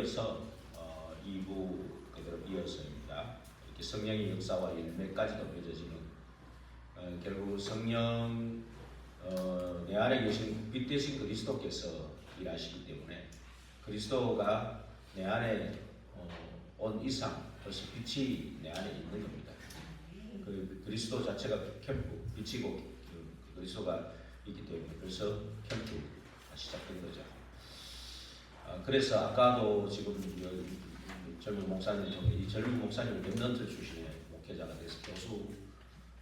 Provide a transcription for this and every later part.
이어서 2부 그대로 이어서입니다. 이렇게 성령의 역사와 열매까지도 맺어지는 결국 성령 내 안에 계신 빛 대신 그리스도께서 일하시기 때문에 그리스도가 내 안에 온 이상 벌써 빛이 내 안에 있는 겁니다. 그 그리스도 자체가 캠프 빛이고 그리스도가 있기 때문에 벌써 캠프가 시작된 거죠. 그래서 아까도 지금 젊은 목사님 중에 이 젊은 목사님 랩넌트 출신의 목회자가 돼서 교수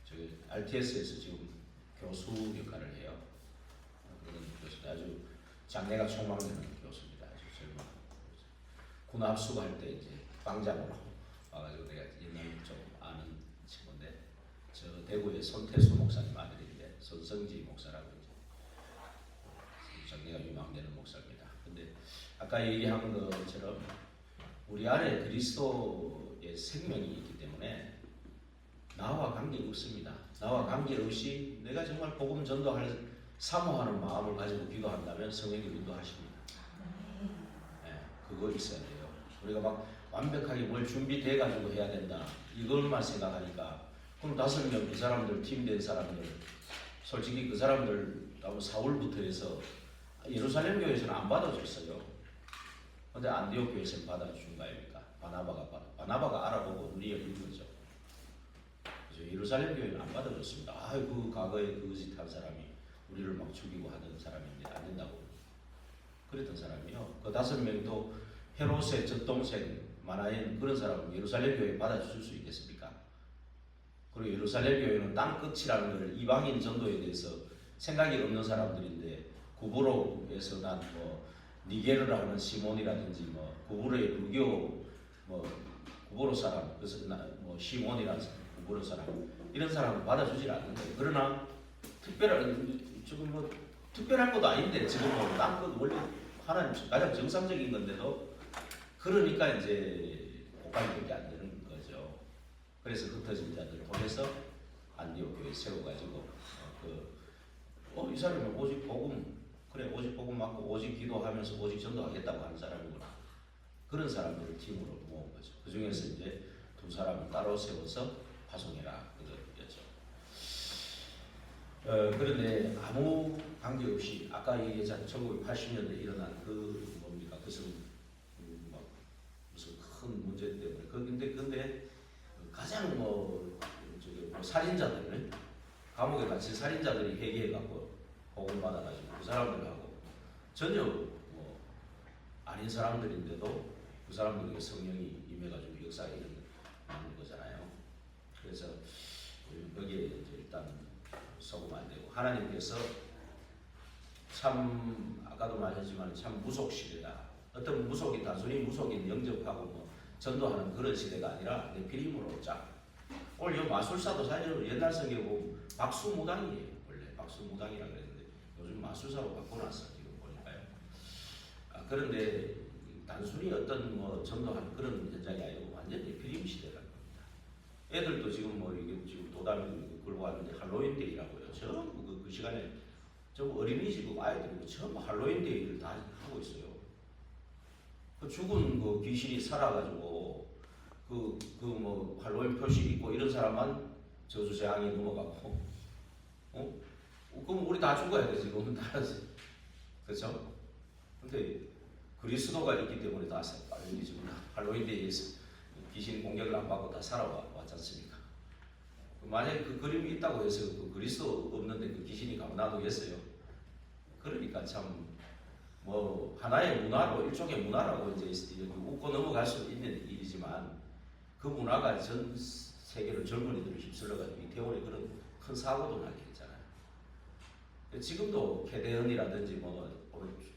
저기 RTS에서 지금 교수 역할을 해요. 그런 교수 아주 장래가 촉망되는 교수입니다. 아주 젊은 군 합숙할 때 이제 방장으로 와가지고 내가 옛날에 좀 아는 친구인데 저 대구의 손태수 목사님 아들인데 손성지 목사라고 이제 장래가 유망되는 목사입니다. 근데 아까 얘기한 것처럼 우리 안에 그리스도의 생명이 있기 때문에 나와 관계 없습니다. 나와 관계 없이 내가 정말 복음 전도할 사모하는 마음을 가지고 기도한다면 성령이 인도하십니다. 네, 그거 있어야 돼요. 우리가 막 완벽하게 뭘 준비돼 가지고 해야 된다 이걸만 생각하니까 그럼 5명 그 사람들 팀된 사람들 솔직히 그 사람들 사울부터 해서 예루살렘 교회에서는 안 받아줬어요. 근데 안디옥 교회에서는 받아준 거 아닙니까? 바나바가 알아보고 눈이 열린 거죠. 그래서 예루살렘 교회는 안 받아줬습니다. 그 과거에 그 짓한 사람이 우리를 막 죽이고 하던 사람인데 안 된다고 그랬던 사람이요. 그 5명도 헤롯의 젖동생 마나엔 그런 사람은 예루살렘 교회에 받아줄 수 있겠습니까? 그리고 예루살렘 교회는 땅 끝이라는 걸 이방인 전도에 대해서 생각이 없는 사람들인데 구브로에서 난 니게르라 하는 시몬이라든지 구브로의 불교 구브로 사람 그래서 시몬이라는 구브로 사람 이런 사람을 받아주질 않는 거예요. 그러나 특별한 것도 아닌데 지금 땅끝 원래 하나님 가장 정상적인 건데도 그러니까 이제 복감이 안 되는 거죠. 그래서 흩어진 자들 통해서 안디옥 교회 세워가지고 이 사람이 오직 복음 오직 복음 맞고 오직 기도하면서 오직 전도하겠다고 하는 사람이구나. 그런 사람들을 팀으로 모은 거죠. 그 중에서 이제 2사람을 따로 세워서 파송해라 그거였죠. 그런데 아무 관계 없이 아까 얘기했잖아요. 1980년대에 일어난 뭡니까? 그것은 무슨 큰 문제 때문에 근데 가장 살인자들 감옥에 갇힌 살인자들이 회개해갖고 복음 받아가지고 그 사람들하고 전혀 아닌 사람들인데도 그 사람들에게 성령이 임해가지고 역사가 일어나는 거잖아요. 그래서 거기에 이제 일단 속으면 안 되고 하나님께서 참 아까도 말했지만 참 무속 시대다. 어떤 무속이 단순히 무속인 영접하고 전도하는 그런 시대가 아니라 내피림으로 오늘 이 마술사도 사실은 옛날 성경에 보면 박수무당이에요. 원래 박수무당이라 그랬는데 요즘 마술사로 바꿔놨어 지금 보니까요. 그런데 단순히 어떤 전도하는 그런 현장이 아니고 완전히 피림 시대라는 겁니다. 애들도 지금 이게 지금 도담이 걸고 왔는데 할로윈 데이라고요. 전부 그 시간에 전부 어린이집 아이들이고 전부 할로윈 데이를 다 하고 있어요. 그 죽은 그 귀신이 살아가지고 할로윈 표시 입고 이런 사람만 저주재앙이 넘어가고, 그럼 우리 다 죽어야 돼, 지금. 그렇죠? 근데 그리스도가 있기 때문에 다 지금 할로윈데이에서 귀신 공격을 안 받고 다 살아왔지 않습니까? 만약에 그 그림이 있다고 해서 그 그리스도 없는데 그 귀신이 가만 놔두겠어요? 그러니까 참, 하나의 문화로, 일종의 문화라고 이제 웃고 넘어갈 수 있는 일이지만 그 문화가 전 세계를 젊은이들을 휩쓸러가지고 이태원에 그런 큰 사고도 나게 했잖아요. 지금도 캐대언이라든지 오늘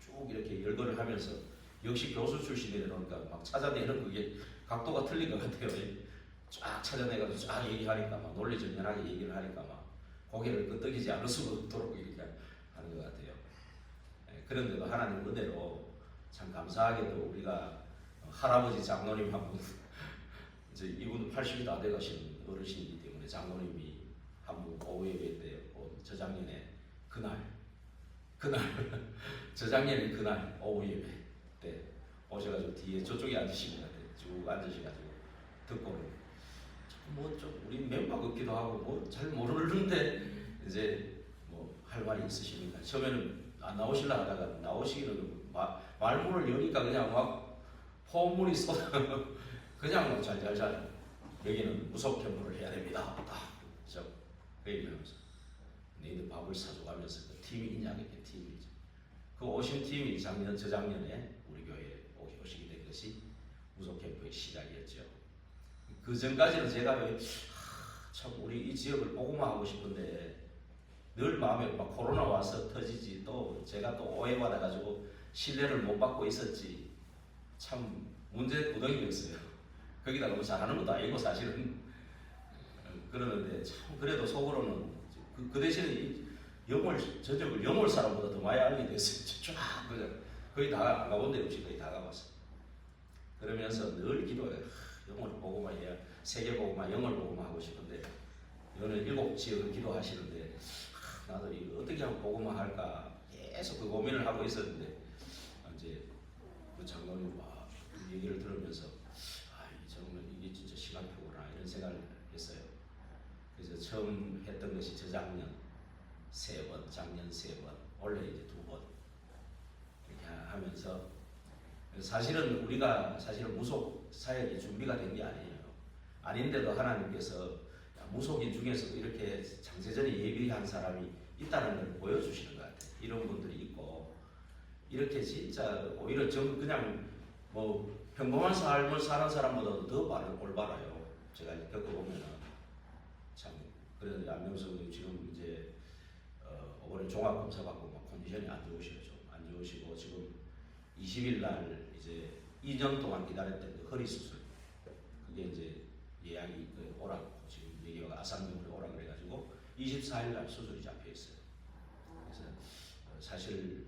쭉 이렇게 열거를 하면서 역시 교수 출신이라니까 막 찾아내는 그게 각도가 틀린 것 같아요. 쫙 찾아내가지고 쫙 얘기하니까 막 논리정연하게 얘기를 하니까 막 고개를 끄덕이지 않을 수가 없도록 이렇게 하는 것 같아요. 그런데도 하나님 은혜로 참 감사하게도 우리가 할아버지 장로님 한 분 이제 이분도 80이 다 돼가신 어르신이기 때문에 장로님이 한 분 오후 예배 때 저작년에 그날 저작년에 그날 오후 예배 때 오셔가지고 뒤에 저쪽에 앉으신 것 같아요. 쭉 앉으셔가지고 듣고는 뭐 좀 우리 멤버 같기도 하고 뭐 잘 모르는데 이제 뭐 할 말이 있으시니까 처음에는 안 나오실라 하다가 나오시기는 말문을 여니까 그냥 막 포문이 쏟아 그냥 뭐 잘잘잘 여기는 무속 캠프를 해야 됩니다. 딱 얘기하면서 너희들 밥을 사줘가면서 그 팀이 있냐 그게 팀이죠. 그 오신 팀이 저작년에 우리 교회에 오시게 된 것이 무속 캠프의 시작이었죠. 그 전까지는 제가 참 우리 이 지역을 보고만 하고 싶은데 늘 마음에 막 코로나 와서 터지지 또 제가 또 오해받아가지고 신뢰를 못 받고 있었지 참 문제 구덩이였어요. 거기다가 뭐 잘하는 것도 아니고 사실은 그러는데 참 그래도 속으로는 그 대신에 전적을 영월 사람보다 더 많이 알게 됐어요. 쫙 거의 다 가본 데 없이 거의 다 가봤어요. 그러면서 늘 기도해 영월 보고만 해야 세계 보고만 영월 보고만 하고 싶은데 이거는 7지역을 기도하시는데 나도 이거 어떻게 하면 보고만 할까 계속 그 고민을 하고 있었는데 이제 그 장로님 막 얘기를 들으면서 정말 이게 진짜 시간표구나 이런 생각을 했어요. 그래서 처음 했던 것이 저작년 3번, 작년 3번, 올해 이제 2번 이렇게 하면서 사실은 우리가 무속 사역이 준비가 된 게 아니에요. 아닌데도 하나님께서 무속인 중에서도 이렇게 장세전에 예비한 사람이 있다는 걸 보여주시는 것 같아요. 이런 분들이 있고 이렇게 진짜 오히려 그냥 뭐 평범한 삶을 사는 사람보다도 더 올바라요. 제가 겪어보면은 참 그래서 안명석 지금 이제 이번에 종합검사 받고 막 컨디션이 안 좋으시죠. 좀 안 좋으시고 지금 20일 날 이제 2년 동안 기다렸던 그 허리 수술 그게 이제 예약이 오라고 지금 얘기가 아산병원에 오라 그래가지고 24일 날 수술이 잡혀 있어요. 그래서 사실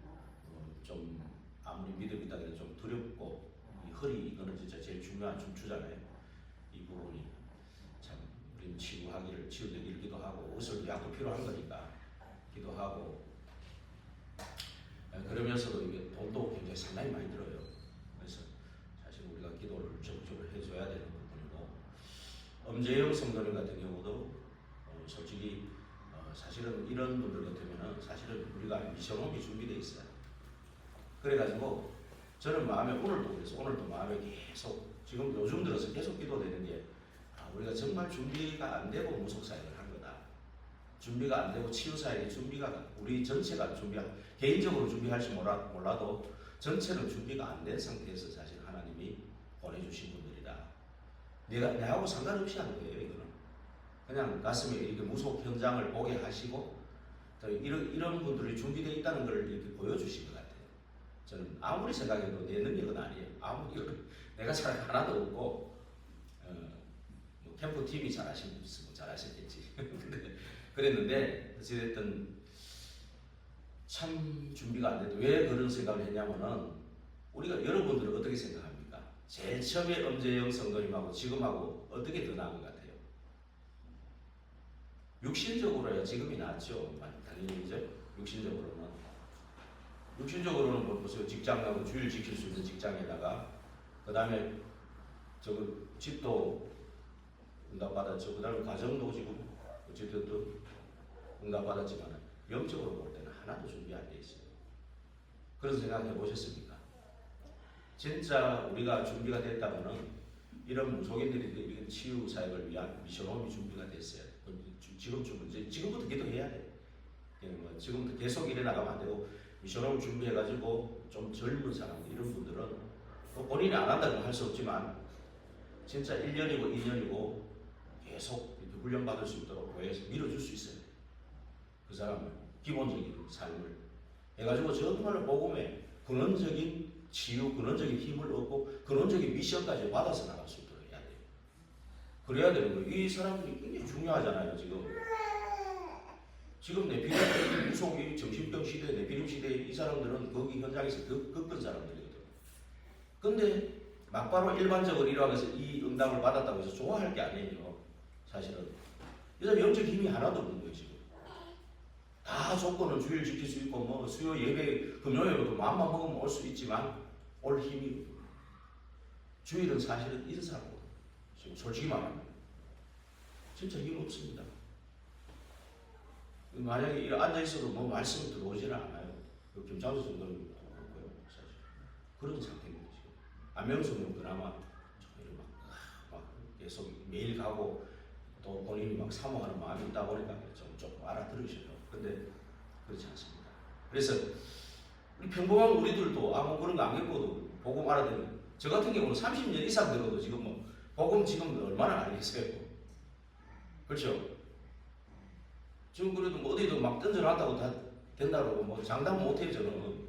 좀 아무리 믿음 있다 그래도 좀 두렵고 이 허리 이거는 진짜 제일 중요한 춤추잖아요. 이 부분이 참 우리는 치유되기를 기도하고 의술도 약도 필요한 거니까 기도하고 그러면서도 이게 돈도 굉장히 상당히 많이 들어요. 그래서 사실 우리가 기도를 적극적으로 해줘야 되는 부분이고 엄재영 성도님 같은 경우도 솔직히 사실은 이런 분들 같으면은 사실은 우리가 미션홈이 준비되어 있어요. 그래가지고 저는 마음에 오늘도 마음에 계속 지금 요즘 들어서 계속 기도되는 게 우리가 정말 준비가 안 되고 무속사역을 한 거다. 준비가 안 되고 치유사역의 준비가 우리 전체가 개인적으로 준비할지 몰라도 전체는 준비가 안 된 상태에서 사실 하나님이 보내주신 분들이다. 내하고 상관없이 하는 거예요. 이거는 그냥 가슴에 이렇게 무속 현장을 보게 하시고 이런 분들이 준비되어 있다는 걸 이렇게 보여주신 것 같아요. 저는 아무리 생각해도 내 능력은 아니에요. 내가 잘 하나도 없고 뭐 캠프 팀이 잘하신 분 있으면 잘하셨겠지. 그랬는데 어찌됐든 참 준비가 안 돼도 왜 그런 생각을 했냐면은 우리가 여러분들은 어떻게 생각합니까? 제일 처음에 엄재영 성도님하고 지금하고 어떻게 더 나은 것 같아요? 육신적으로야 지금이 낫죠. 당연히죠. 육신적으로는 뭐 보세요. 직장 가고 주일 지킬 수 있는 직장에다가 그 다음에 집도 응답받았죠. 그 다음에 가정도 지금 어쨌든 또 응답받았지만 영적으로 볼 때는 하나도 준비 안 돼 있어요. 그런 생각 해보셨습니까? 진짜 우리가 준비가 됐다면은 이런 무속인들이 이런 치유 사역을 위한 미션홈이 준비가 됐어요. 지금부터 기도해야 돼. 뭐 지금부터 계속 일해 나가면 안 되고 미션홈 준비해가지고 좀 젊은 사람들 이런 분들은 뭐 본인이 안 한다고 할 수 없지만 진짜 1년이고 2년이고 계속 이렇게 훈련받을 수 있도록 교회에서 밀어줄 수 있어요. 그 사람을 기본적인 삶을 해가지고 정말로 복음에 근원적인 치유, 근원적인 힘을 얻고 근원적인 미션까지 받아서 나갈 수 있도록 해야 돼요. 그래야 되는 거예요. 이 사람들이 굉장히 중요하잖아요. 지금 네피림 무속이 정신병 시대, 네피림 시대에 이 사람들은 거기 현장에서 겪은 사람들이거든요. 근데 막바로 일반적으로 일하면서 이 응답을 받았다고 해서 좋아할 게 아니에요. 사실은 이 사람 영적 힘이 하나도 없는 거예요. 지금 다 조건은 주일 지킬 수 있고 뭐 수요 예배 금요일에도 마음만 먹으면 올 수 있지만 올 힘이 주일은 사실은 인사고 지금 솔직히 말하면 진짜 일 없습니다. 만약에 앉아있어도 뭐 말씀 들어오지는 않아요. 김장수 정도는 그렇고요. 사실 그런 상태입니다. 지금 안명수는 그나마 막 계속 매일 가고 또 본인이 막 사모하는 마음이 있다 보니까 조금 알아들으셔요. 근데 그렇지 않습니다. 그래서 우리 평범한 우리들도 아무 그런 거 안 겪어도 복음 알아듣는, 저 같은 경우는 30년 이상 들어도 지금 뭐 복음 지금 얼마나 알겠어요. 그렇죠? 지금 그래도 뭐 어디도 막 던져놨다고 다 된다고 뭐 장담 못해요. 저는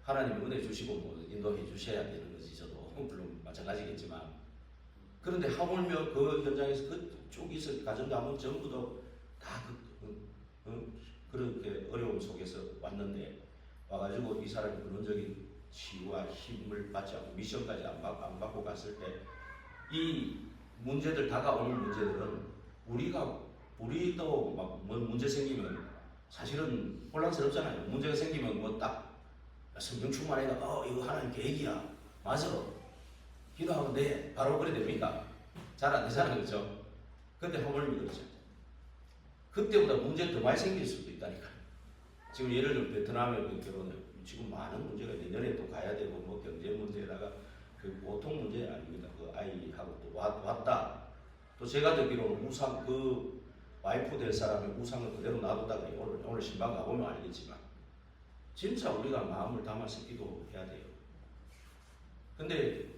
하나님 은혜 주시고 뭐 인도해 주셔야 되는 거지. 저도 물론 마찬가지겠지만, 그런데 하물며 그 현장에서 그쪽에서 가정가문 전부 다 그렇게 어려움 속에서 왔는데 와가지고 이 사람이 근원적인 치유와 힘을 받지 않고 미션까지 안 받고 갔을 때 이 문제들, 다가오는 문제들은 우리도 막 뭐 문제 생기면 사실은 혼란스럽잖아요. 문제가 생기면 뭐 딱 성경 충만해가 이거 하나님 계획이야, 맞아, 기도하면 돼, 바로 그래 됩니까? 잘 안 되잖아요. 그렇죠? 근데 하물며 그렇죠. 그때보다 문제 더 많이 생길 수도 있다니까. 지금 예를 들어 베트남의 결혼을 지금 많은 문제가 내년에 또 가야 되고 뭐 경제 문제에다가 그 보통 문제 아닙니다. 그 아이하고 또 왔다. 또 제가 듣기로는 우상, 그 와이프 될 사람의 우상을 그대로 놔뒀다 그래요. 오늘 신방 가보면 알겠지만 진짜 우리가 마음을 담아서 기도해야 돼요. 근데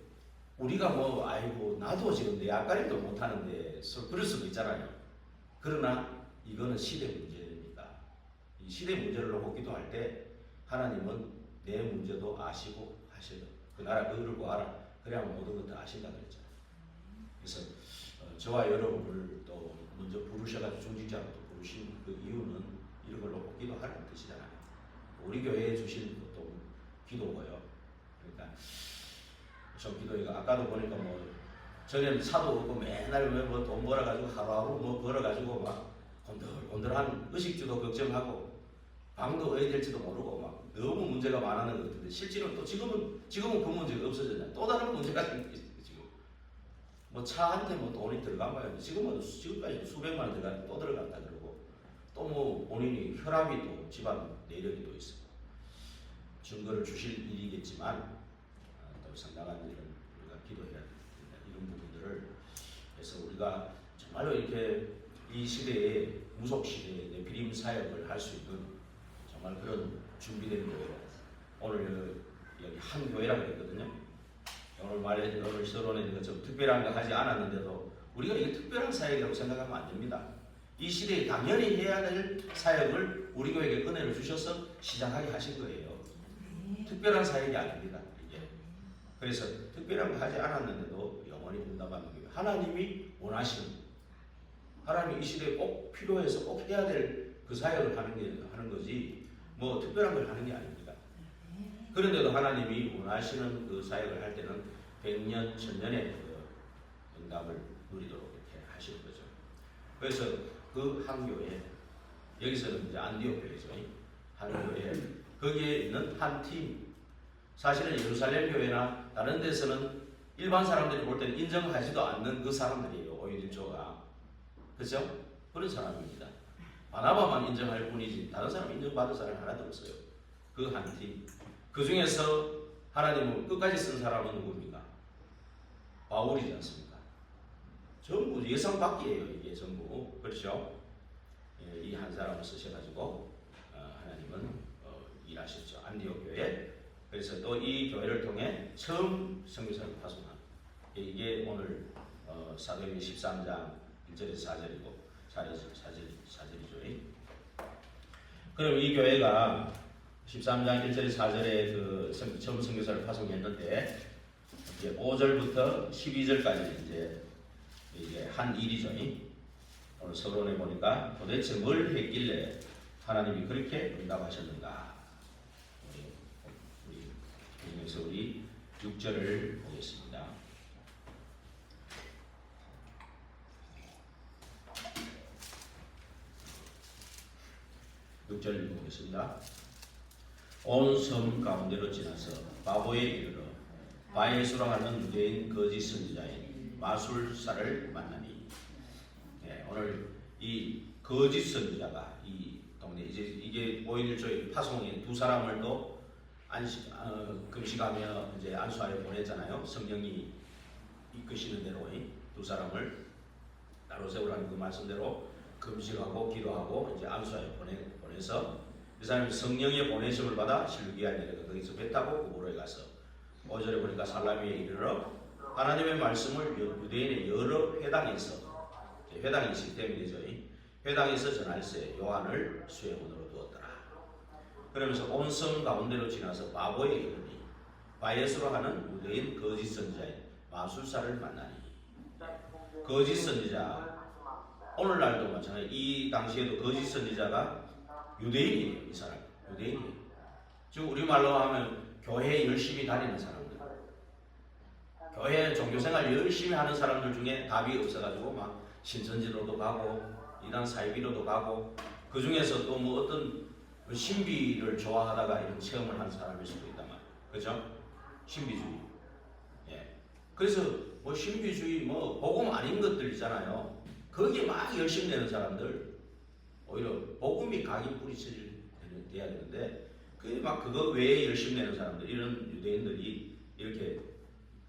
우리가 뭐 아이고 나도 지금 내 앞가림도 못하는데 그럴 수도 있잖아요. 그러나 이거는 시대 문제입니다. 이 시대 문제를 놓고 기도할 때 하나님은 내 문제도 아시고 하셔요. 그 나라 그를 구하라. 그래야 모든 것 다 아신다 그랬죠. 그래서 저와 여러분을 또 먼저 부르셔가지고 중직자로 또 부르신 그 이유는 이런 걸 놓고 기도하라는 뜻이잖아요. 우리 교회에 주신 또 기도고요. 그러니까 좀 기도가 아까도 보니까 뭐 전에는 차도 없고 맨날 뭐 돈 벌어가지고 하루하루 뭐 벌어가지고 막 곤들곤들한 의식주도 걱정하고 방도 어디 될지도 모르고 막 너무 문제가 많아는 것 같은데 실제로 또 지금은 그 문제가 없어졌냐, 또 다른 문제가 생겼어요. 지금 뭐 차 한 대 뭐 돈이 들어간 거예요. 지금까지 수백만 원 들어가는 또 들어간다 그러고 또 뭐 본인이 혈압이 또 집안 내력이 또 있어. 증거를 주실 일이겠지만 또 상당한 일은 우리가 기도해야 됩니다. 이런 부분들을 해서 우리가 정말로 이렇게 이 시대에 무속 시대에 네피림 사역을 할 수 있는 정말 그런 준비된 교회. 오늘 여기 한 교회라고 했거든요. 오늘 서론에 좀 특별한 거 하지 않았는데도 우리가 이게 특별한 사역이라고 생각하면 안 됩니다. 이 시대에 당연히 해야 될 사역을 우리 교회에게 은혜를 주셔서 시작하게 하신 거예요. 특별한 사역이 아닙니다. 이게. 그래서 특별한 거 하지 않았는데도 영원히 응답하는 거예요. 하나님이 원하시는, 하나님이 이 시대에 꼭 필요해서 꼭 해야 될 그 사역을 하는 거지 뭐 특별한 걸 하는 게 아닙니다. 그런데도 하나님이 원하시는 그 사역을 할 때는 100년, 1000년의 그 응답을 누리도록 이렇게 하시는 거죠. 그래서 그 한 교회, 여기서는 이제 안디옥 교회죠. 한 교회, 거기에 있는 한 팀, 사실은 예루살렘 교회나 다른 데서는 일반 사람들이 볼 때는 인정하지도 않는 그 사람들이에요. 오히려 조가. 그렇죠? 그런 사람입니다. 바나바만 인정할 뿐이지 다른 사람 인정받을 사람이 하나도 없어요. 그 한 팀. 그 중에서 하나님을 끝까지 쓴 사람은 누구입니까? 바울이지 않습니까? 전부 예상 밖이에요. 이게 전부. 그렇죠? 이 한 사람을 쓰셔가지고 하나님은 일하셨죠. 안디옥 교회. 그래서 또 이 교회를 통해 처음 선교사를 파송한 이게 오늘 사도행전 13장 1절에서 4절이고 4절이죠. 그럼 이 교회가 13장 1절에서 4절에 그 처음 선교사를 파송했는데 이제 5절부터 12절까지 이게 한 일이죠. 오늘 서론에 보니까 도대체 뭘 했길래 하나님이 그렇게 응답하셨는가? 그래서 우리 6절을 보겠습니다. 6절 읽어보겠습니다. 온 섬 가운데로 지나서 바보에 이르러 바예수라 하는 유대인 거짓 선지자인 마술사를 만나니. 예, 오늘 이 거짓 선지자가 이 동네 이게 5.1조의 파송에 두 사람을 또 금식하며 이제 안수하여 보냈잖아요. 성령이 이끄시는 대로 두 사람을 따로 세우라는 그 말씀대로 금식하고 기도하고 이제 안수하여 보내서 그 사람이 성령의 보내심을 받아 실루기아에 내려가 거기서 배 타고 고보로에 가서 5절에 보니까 살라미에 이르러 하나님의 말씀을 유대인의 여러 회당이 있기 때문이죠. 회당에서 전할세 요한을 수행원으로 두었더라. 그러면서 온 성 가운데로 지나서 바보에 이르니 바예수로 하는 유대인 거짓 선지자인 마술사를 만나니. 거짓 선지자, 오늘날도 마찬가지. 이 당시에도 거짓 선지자가 유대인이에요. 이 사람 유대인이에요. 지금 우리말로 하면 교회에 열심히 다니는 사람들, 교회 종교생활 열심히 하는 사람들 중에 답이 없어가지고 막 신천지로도 가고 이단 사이비로도 가고, 그 중에서 또 뭐 어떤 신비를 좋아하다가 이런 체험을 한 사람일 수도 있단 말이에요. 그죠? 신비주의. 예. 그래서 뭐 신비주의 뭐 복음 아닌 것들 있잖아요. 거기에 막 열심히 내는 사람들, 오히려 복음이 각인 뿌리쳐질 돼야 되는데 막 그거 외에 열심히 내는 사람들, 이런 유대인들이 이렇게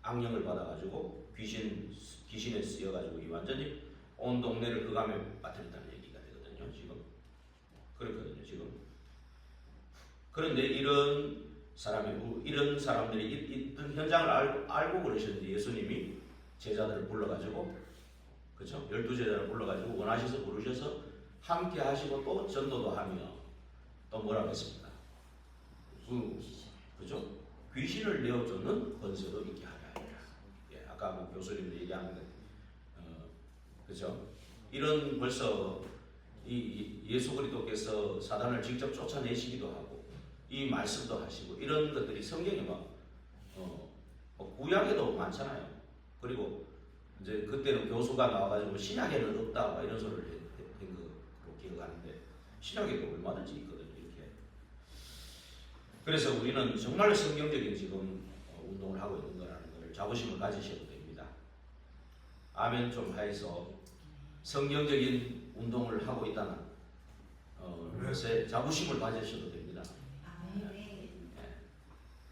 악령을 받아가지고 귀신에 쓰여가지고 이 완전히 온 동네를 흑암에 빠뜨렸다는 얘기가 되거든요. 지금 그렇거든요. 지금. 그런데 이런 사람들이 있던 현장을 알고 그러셨는데 예수님이 제자들을 불러가지고, 그렇죠? 12제자를 불러가지고 원하셔서 부르셔서 함께 하시고 또 전도도 하며 또 뭐라고 했습니까? 그죠? 귀신을 내어쫓는 권세도 있게 하라. 예, 아까 뭐 교수님도 얘기한 것, 그죠? 이런 벌써 이 예수 그리스도께서 사단을 직접 쫓아내시기도 하고 이 말씀도 하시고 이런 것들이 성경에 막 구약에도 많잖아요. 그리고 이제 그때는 교수가 나와가지고 신약에는 없다 막 이런 소리를 한 거로 기억하는데 신약에도 얼마든지 있거든요. 이렇게. 그래서 우리는 정말 성경적인 지금 운동을 하고 있는 거라는 걸 자부심을 가지셔도 됩니다. 아멘 좀 하여서 성경적인 운동을 하고 있다는 것에 자부심을 가지셔도 됩니다. 네.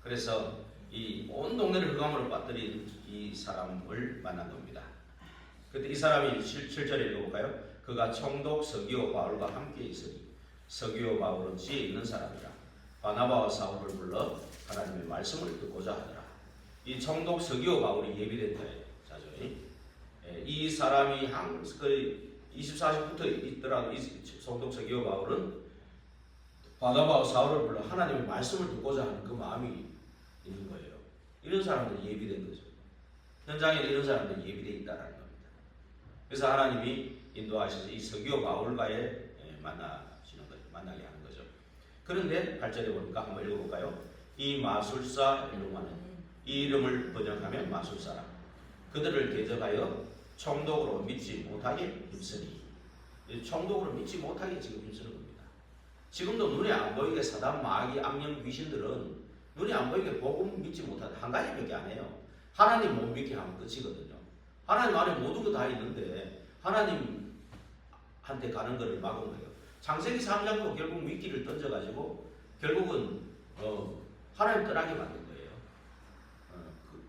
그래서 이 온 동네를 흑암으로 빠뜨린 이 사람을 만난 겁니다. 그때 이 사람이 7절에 읽어볼까요? 그가 총독 서기오 바울과 함께 있으니 서기오 바울은 지혜 있는 사람이라 바나바와 사울을 불러 하나님의 말씀을 듣고자 하더라. 이 총독 서기오 바울이 예비된 자죠. 이 사람이 24시부터 있더라도 이 총독 서기오 바울은 바나바와 사울을 불러 하나님의 말씀을 듣고자 하는 그 마음이 있는 거예요. 이런 사람들이 예비된 거죠. 현장에 이런 사람들이 예비되어 있다는 겁니다. 그래서 하나님이 인도하셔서 이 서기오 바울과의 만나게 하는 거죠. 그런데 8절에 보니까 한번 읽어볼까요? 이 마술사 이름하는, 이 이름을 번역하면 마술사라. 그들을 대적하여 총독으로 믿지 못하게 힘쓰니. 총독으로 믿지 못하게 지금 힘쓰는 겁니다. 지금도 눈에 안 보이게 사단, 마귀, 악령, 귀신들은 눈에 안 보이게 복음 믿지 못하다. 한 가지밖에 안 해요. 하나님 못 믿게 하면 끝이거든요. 하나님 안에 모든 거 다 있는데 하나님한테 가는 것을 막은 거예요. 창세기 3장도 결국 미끼를 던져가지고 결국은 하나님 떠나게 만든 거예요.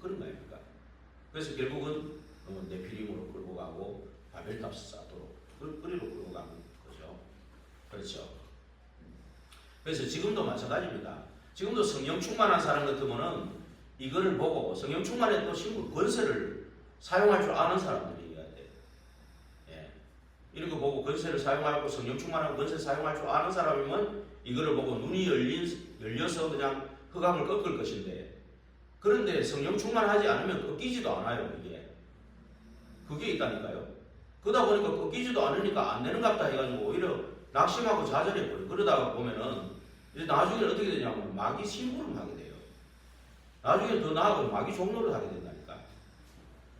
그런 거예요. 그러니까. 그래서 결국은 네피림으로 끌고 가고 바벨탑 쌓도록 그리로 끌고 가는 거죠. 그렇죠. 그래서 지금도 마찬가지입니다. 지금도 성령 충만한 사람 같으면은 이거를 보고 성령 충만의 또 신분 권세를 사용할 줄 아는 사람들이어야 돼. 예. 이렇게 보고 권세를 사용하고 성령 충만한 권세 사용할 줄 아는 사람이면 이거를 보고 눈이 열려서 그냥 흑암을 꺾을 것인데, 그런데 성령 충만하지 않으면 꺾이지도 않아요. 이게 그게 있다니까요. 그러다 보니까 꺾이지도 않으니까 안 되는 것 같다 해가지고 오히려 낙심하고 좌절해버려요. 그러다가 보면은 이제 나중에 어떻게 되냐면 마귀 심부름하게 돼요. 나중에 더 나아가면 마귀 종로를 하게 된다니까.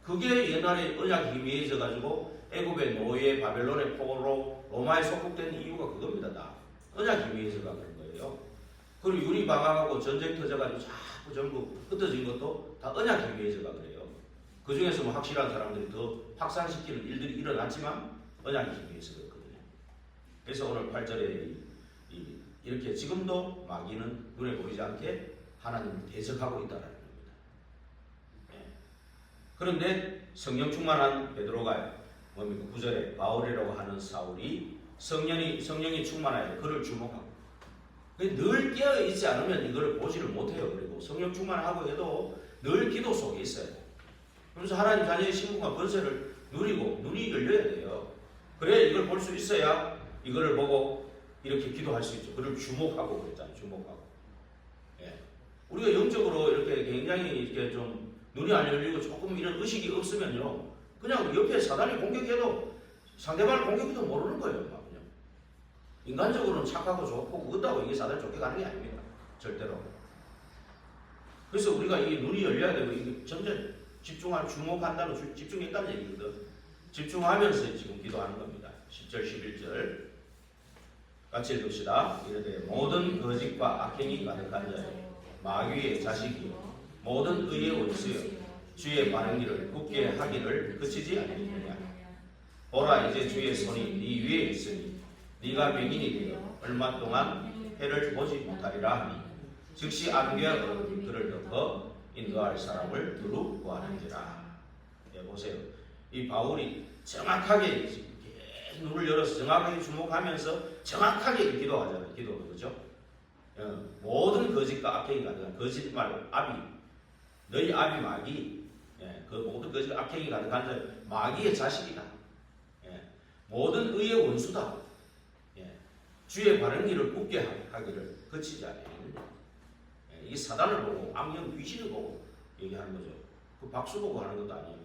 그게 옛날에 언약이 희미해져 가지고 애굽의 노예, 바벨론의 포로, 로마에 속국된 이유가 그겁니다. 다 언약이 희미해져가 그런 거예요. 그리고 유리 방황하고 전쟁 터져가지고 자꾸 전부 흩어진 것도 다 언약 협의회제가 그래요. 그 중에서 뭐 확실한 사람들이 더 확산시키는 일들이 일어났지만 언약 협의회에서 그렇거든요. 그래서 오늘 8절에 이렇게 지금도 마귀는 눈에 보이지 않게 하나님을 대적하고 있다는 겁니다. 예. 그런데 성령 충만한 베드로가 뭡니까? 9절에 바울이라고 하는 사울이 성령이 충만하여 그를 주목하고 늘 깨어 있지 않으면 이걸 보지를 못해요. 그리고 성령 충만하고 해도 늘 기도 속에 있어요. 그래서 하나님 자녀의 신분과 권세를 누리고 눈이 열려야 돼요. 그래 이걸 볼 수 있어야 이거를 보고 이렇게 기도할 수 있죠. 그를 주목하고 그랬잖아요. 주목하고. 예. 우리가 영적으로 이렇게 굉장히 이렇게 좀 눈이 안 열리고 조금 이런 의식이 없으면요, 그냥 옆에 사단이 공격해도 상대방을 공격해도 모르는 거예요. 막 그냥. 인간적으로는 착하고 좋고 그것다고 이게 사단이 좋게 가는 게 아닙니다. 절대로. 그래서 우리가 이 눈이 열려야 되고 이게 점점 주목한다는 집중했다는 얘기거든. 집중하면서 지금 기도하는 겁니다. 10절 11절 같이 읽읍시다. 이르되 모든 거짓과 악행이 가득한 자여 마귀의 자식이 모든 의의 원수여 주의 바른 길을 굳게 하기를 그치지 아니하느냐. 보라 이제 주의 손이 네 위에 있으니 네가 맹인이 되어 얼마 동안 해를 보지 못하리라 하니 즉시 안개와 얼음이 그를 덮어 인도할 사람을 두루 구하는지라. 예, 보세요. 이 바울이 정확하게 눈을 열어서 정확하게 주목하면서 정확하게 기도하잖아요. 기도는 그죠? 모든 거짓과 악행이 가득한 거짓말 아비 너희 아비 마귀 그 모든 거짓과 악행이 가득한 자 마귀의 자식이다. 모든 의의 원수다. 주의 바른 길을 굳게 하기를 그치지 않아요. 이 사단을 보고 악령 귀신을 보고 얘기하는 거죠. 그 박수 보고 하는 것도 아니에요.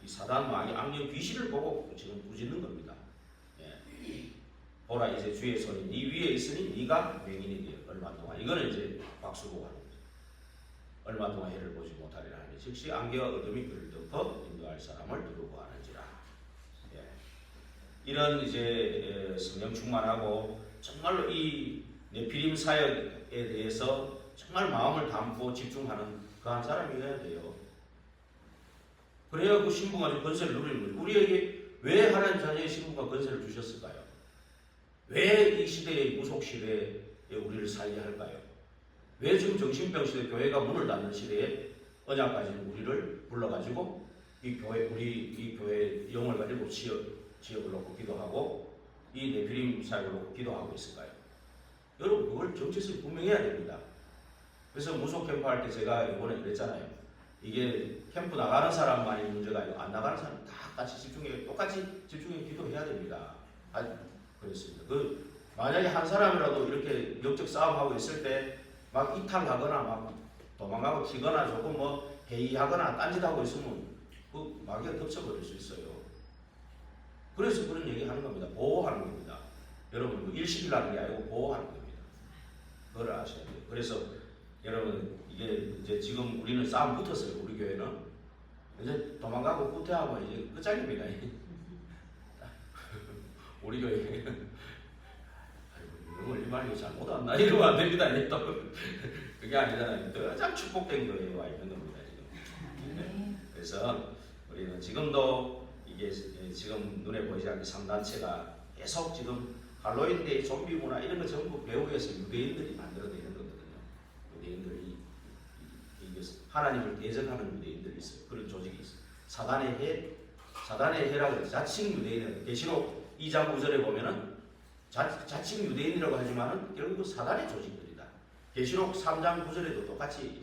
이 사단 마귀 악령 귀신을 보고 지금 부짖는 겁니다. 보라 이제 주의 손이 네 위에 있으니 네가 맹인이 되어 얼마 동안 이거는 이제 박수 보고 하는 거죠. 얼마 동안 해를 보지 못하리라 하니 즉시 안개와 어둠이 그를 덮어 인도할 사람을 두르고 하는지라. 이런 이제 성령 충만하고 정말로 이 네피림 사역에 대해서 정말 마음을 담고 집중하는 그한 사람이어야 돼요. 그래야 그 신분과 권세를 누리는 거예요. 우리에게 왜 하나님 자녀의 신분과 권세를 주셨을까요? 왜 이 시대의 무속 시대에 우리를 살게 할까요? 왜 지금 정신병 시대 교회가 문을 닫는 시대에 언약 가진 우리를 불러가지고 이 교회 영을 가지고 지역을 놓고 기도하고 이 네피림 사역을 놓고 기도하고 있을까요? 여러분 그걸 정체성이 분명해야 됩니다. 그래서 무속 캠프 할 때 제가 이번에 그랬잖아요. 이게 캠프 나가는 사람만이 문제가 아니고 안 나가는 사람 다 같이 똑같이 집중해 기도해야 됩니다. 그랬습니다. 만약에 한 사람이라도 이렇게 영적 싸움하고 있을 때 막 이탈하거나 막 도망가고 튀거나 조금 뭐 회의하거나 딴짓하고 있으면 그 마귀가 덮쳐버릴 수 있어요. 그래서 그런 얘기 하는 겁니다. 보호하는 겁니다. 여러분 일시키라는 게 아니고 보호하는 겁니다. 그걸 아셔야 돼요. 그래서 여러분 이게 이제 지금 우리는 싸움 붙었어요. 우리 교회는 이제 도망가고 후퇴하면 이제 끝장입니다. 우리 교회 이런 말이 잘못 왔나 이러면 안 됩니다. 그게 아니잖아요. 가장 축복된 교회에 와 있는 겁니다. 지금. 그래서 우리는 지금도 이게 지금 눈에 보이지 않는 3단체가 계속 지금 할로윈데이, 좀비 문화 이런 거 전부 배후에서 유대인들이 만들어내는 거거든요. 유대인들이 하나님을 대적하는 유대인들이 있어요. 그런 조직이 있어요. 사단의 해라고 해서 자칭 유대인은 계시록 2장 9절에 보면은 자칭 유대인이라고 하지만은 결국 사단의 조직들이다. 계시록 3장 9절에도 똑같이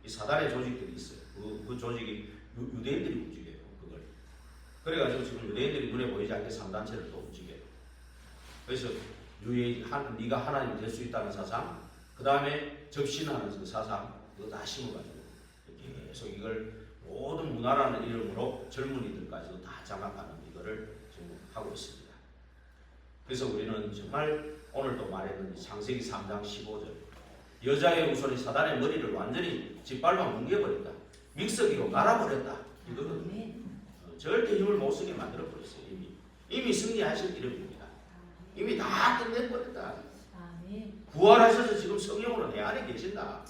이 사단의 조직들이 있어요. 그 조직이 유대인들이 움직여요. 그걸. 그래가지고 지금 유대인들이 눈에 보이지 않게 3단체를 또 움직여요. 그래서 네가 하나님 될 수 있다는 사상, 그 다음에 접신하는 그 사상, 이거 다 심어가지고 계속 이걸 모든 문화라는 이름으로 젊은이들까지도 다 장악하는 이거를 지금 하고 있습니다. 그래서 우리는 정말 오늘도 말했는데 창세기 3장 15절 여자의 후손이 사단의 머리를 완전히 짓밟아 뭉개버렸다. 믹서기로 갈아버렸다. 이거거든요. 절대 힘을 못 쓰게 만들어버렸어요. 이미 승리하실 이름입니다. 이미 다 끝내버렸다. 부활하셔서 지금 성령으로 내 안에 계신다.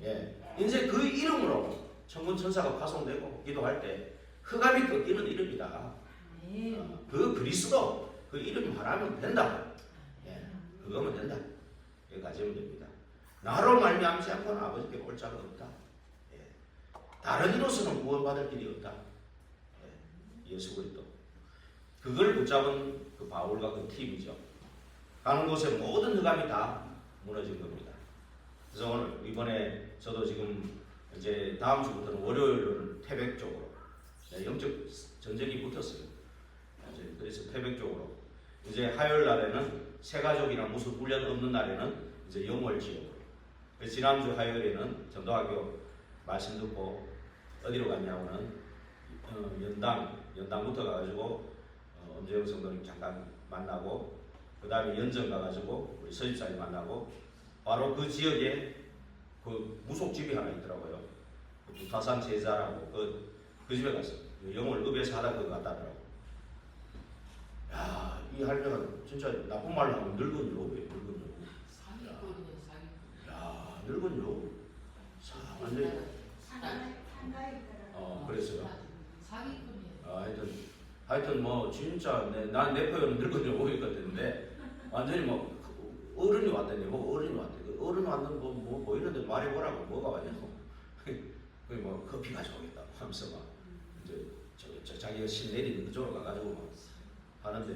예. 이제 그 이름으로 천군 천사가 파송되고 기도할 때 흑암이 꺾이는 이름이다. 그 그리스도 그 이름 하나면 된다. 예. 그거면 된다. 이렇게 가지면 됩니다. 나로 말미암지 않고는 아버지께 올 자가 없다. 예. 다른 이로서는 구원받을 길이 없다. 예. 예수 그리스도. 그걸 붙잡은 그 바울과 그 팀이죠. 가는 곳에 모든 흑암이 다 무너진 겁니다. 그래서 오늘 이번에 저도 지금 이제 다음 주부터는 월요일은 태백 쪽으로 영적 전쟁이 붙었어요. 그래서 태백 쪽으로 이제 화요일 날에는 새가족이나 무슨 훈련 없는 날에는 이제 영월 지역으로. 그래서 지난주 화요일에는 전도학교 말씀 듣고 어디로 갔냐고는 연당부터 가가지고 엄재영 성도님 잠깐 만나고 그 다음에 연정 가가지고 우리 서집사님 만나고 바로 그 지역에 그 무속집이 하나 있더라고요. 부타산 제자라고 그 집에 갔어요. 영월 읍에서 하다 그거 갔다더라고. 야, 이 할매가 진짜 나쁜 말로 하면 늙은 여우예요. 늙은 여우. 사기꾼이네, 사기꾼. 야, 늙은 여우. 완전히. 그랬어요. 사기꾼이에요. 하여튼 뭐 진짜 난 내 표현은 늙은 여우일 것 같은데 완전히 뭐 어른이 왔다니. 뭐 어른이 왔대. 어른 왔는 뭐 보이는데 말해보라고 뭐가 왔냐고. 그 뭐 커피 가져오겠다고 하면서 막 이제 자기가 신 내리는 그쪽으로 가가지고 막 하는데,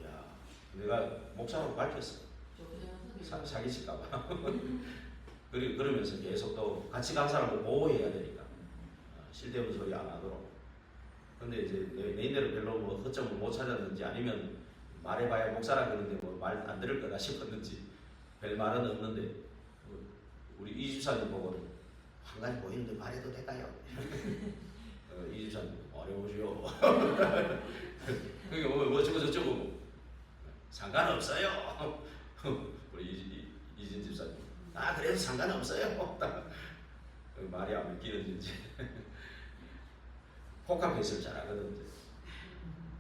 야, 내가 목사라고 밝혔어. 사기칠까봐. 그러면서 계속 또 같이 간 사람을 보호해야 되니까 쓸데없는 소리 안 하도록. 근데 이제 내 인대로 별로 뭐 허점을 못 찾았는지 아니면 말해봐야 목사라 그러는데 뭐 말 안 들을 거다 싶었는지 별 말은 없는데 우리 이집사님 보고는 한 가지 보이는데 말해도 될까요? 이집사님 어려우시오. 그게 뭐 어쩌고 저쩌고 상관없어요. 우리 이진 집사님 그래도 상관없어요. 말이 안 믿기는지 포카페이스를 잘하거든요.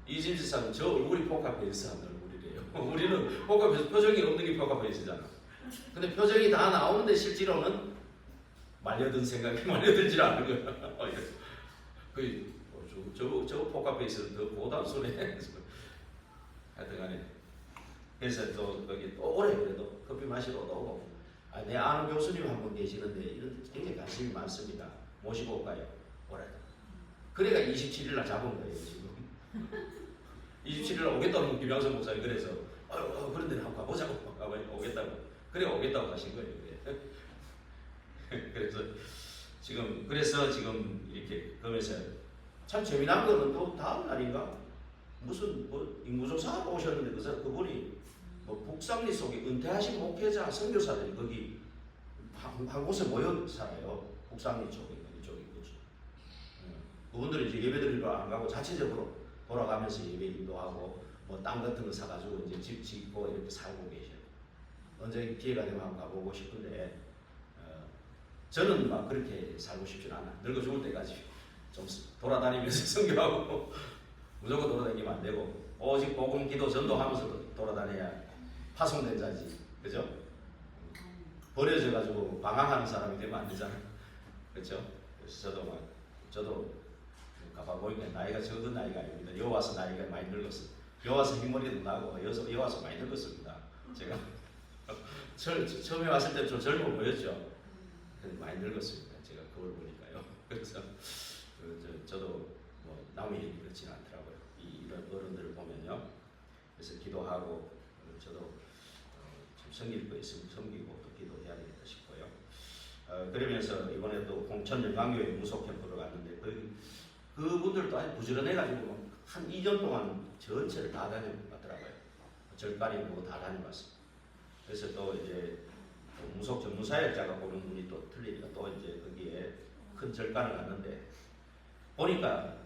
이진 집사님 저 얼굴이 포카페이스 하는 얼굴이래요. 우리는 포카페이스 표정이 없는 게 포카페이스잖아. 근데 표정이 다 나오는데 실제로는 말려든 생각이 말려들질 않는 거야. 저 포카페이스는 더 고단수네. 하여튼간에 그래서 또 거기 또 오래 그래도 커피 마시러 오고 내 아는 교수님 한 분 계시는데 이런 굉장히 관심이 많습니다. 모시고 올까요? 오래. 그래가 27일날 잡은 거예요 지금. 27일날 오겠다고 김양선 목사님 그래서 그런데 한번 가보자고 오겠다고. 그래 오겠다고 하신 거예요. 그래서 지금 이렇게 그러면서 참 재미난 거는 또 다음 날인가 무슨 뭐 인구조사하러 오셨는데 그분이 뭐 북상리 속에 은퇴하신 목회자 선교사들이 거기 한 곳에 모여 살아요. 북상리 쪽에 이쪽에 그렇죠. 그분들이 이제 예배드리러 안 가고 자체적으로 돌아가면서 예배 인도하고 뭐 땅 같은 거 사가지고 이제 집 짓고 이렇게 살고 계셔요. 언제 기회가 되면 한번 가보고 싶은데 저는 막 그렇게 살고 싶진 않아. 늙어 죽을 때까지 좀 돌아다니면서 선교하고 무조건 돌아다니면 안 되고 오직 복음 기도 전도하면서 돌아다녀야 파송된 자지. 그죠? 버려져 가지고 방황하는 사람이 되면 안 되잖아. 그렇죠? 그래서 저도 가봐보니까 나이가 적은 나이가 아닙니다. 여와서 나이가 많이 늙었어. 여와서 흰머리도 나고 여와서 많이 늙었습니다. 제가 처음에 왔을 때 좀 젊어 보였죠. 근데 많이 늙었습니다. 제가 그걸 보니까요. 그래서 저도 뭐 남의 얘기 그렇지는 않더라고요. 이런 어른들을 보면요. 그래서 기도하고 저도 좀 섬길 거 있으면 섬기고 또 기도해야 되겠다 싶고요. 그러면서 이번에 또 공천 영광교회 무속 캠프를 갔는데 그분들도 아주 부지런해가지고 한 2년 동안 전체를 다 다녀봤더라고요. 절간이 뭐 다 다녀봤어요. 그래서 또 이제 무속 전문사역자가 보는 분이 또 틀리니까 또 이제 거기에 큰 절간을 갔는데 보니까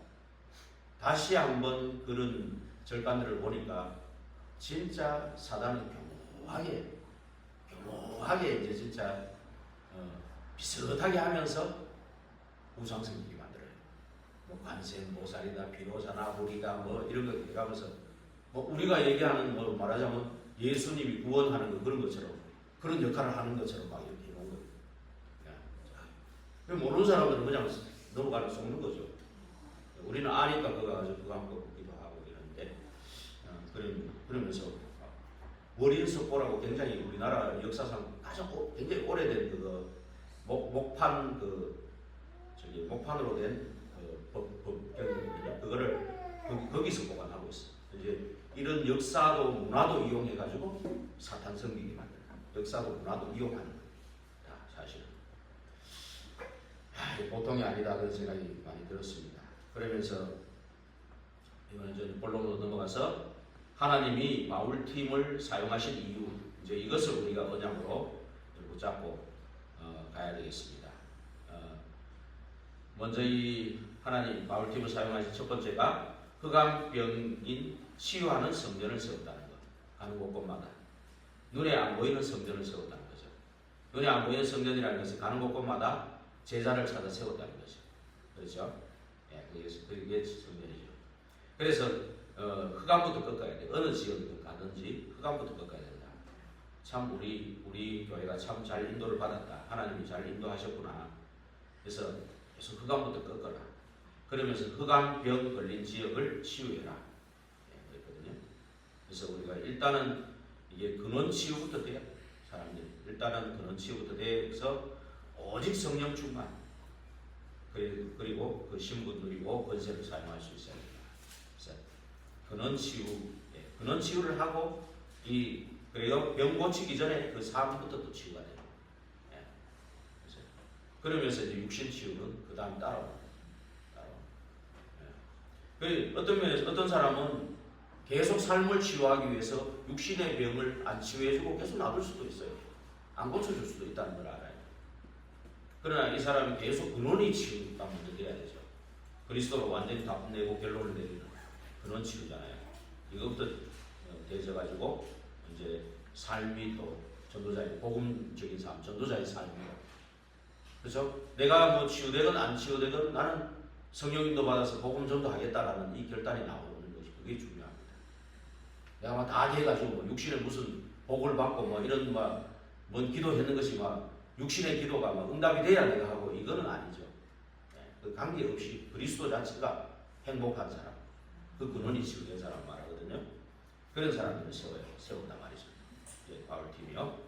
다시 한번 그런 절간들을 보니까 진짜 사단은 교묘하게 이제 진짜 비슷하게 하면서 우상 생기게 만들어요. 뭐 관세음 보살이다, 비로자나 우리가 뭐 이런 거 해가면서 뭐 우리가 얘기하는 뭐 말하자면 예수님이 구원하는 거 그런 것처럼 그런 역할을 하는 것처럼 막 이렇게 해놓은 거예요. 모르는 사람들은 그냥 넘어가는 속는 거죠. 우리는 아니까 그거 가지고 그거 한번 보기도 하고 이러는데, 그러면서 월인석고라고 굉장히 우리나라 역사상 가장 굉장히 오래된 목판 목판으로 된 법경이거든요. 그거를 거기서 보관하고 있어. 이제 이런 역사도 문화도 이용해 가지고 사탄 섬기게 만든다. 역사도 문화도 이용하는 거다. 사실은 보통이 아니다 그런 생각이 많이 들었습니다. 그러면서 이번에 전 본론으로 넘어가서 하나님이 마울팀을 사용하신 이유, 이제 이것을 우리가 언약으로 붙잡고 가야 되겠습니다. 먼저 이 하나님 마울팀을 사용하신 첫 번째가 흑암병인 치유하는 성전을 세웠다는 것. 가는 곳곳마다 눈에 안 보이는 성전을 세웠다는 거죠. 눈에 안 보이는 성전이라는 것은 가는 곳곳마다 제자를 찾아 세웠다는 거죠. 그렇죠? 예, 그게 성전이죠. 그래서 흑암부터 꺾어야 돼. 어느 지역이든 가든지 흑암부터 꺾어야 된다. 참 우리 교회가 참 잘 인도를 받았다. 하나님이 잘 인도하셨구나. 그래서 계속 흑암부터 꺾어라. 그러면서 흑암병 걸린 지역을 치유해라. 예, 그랬거든요. 그래서 우리가 일단은 이게 근원 치유부터 돼요. 사람들이 일단은 근원 치유부터 돼서 오직 성령 충만. 그리고 그 신분 누리고 권세를 사용할 수 있어야 됩니다. 그래서 근원 치유, 근원 치유를 하고 그래요. 병 고치기 전에 그 삶부터 또 치유가 돼요. 예. 그러면서 이제 육신 치유는 그 다음 따라옵니다. 예. 어떤 면에서 어떤 사람은 계속 삶을 치유하기 위해서 육신의 병을 안 치유해주고 계속 놔둘 수도 있어요. 안 고쳐줄 수도 있다는 걸 알아요. 그러나 이 사람이 계속 근원이 치유가 먼저 돼야 되죠. 그리스도로 완전히 다 내고 결론을 내리는 근원 치유잖아요. 이것부터 되져가지고 이제 삶이 또 전도자의 복음적인 삶, 전도자의 삶이고, 그렇죠? 내가 뭐 치유되건 안 치유되건 나는 성령님도 받아서 복음 전도하겠다라는 이 결단이 나오는 것이 그게 중요합니다. 내가 막 다 돼가지고 뭐 육신에 무슨 복을 받고 뭐 이런 뭔 기도했는 것이 육신의 기도가 응답이 돼야 내가 하고 이거는 아니죠. 그 관계없이 그리스도 자체가 행복한 사람, 그 근원이 치유된 사람 말하거든요. 그런 사람들을 세운단 말이죠. 바울팀이요.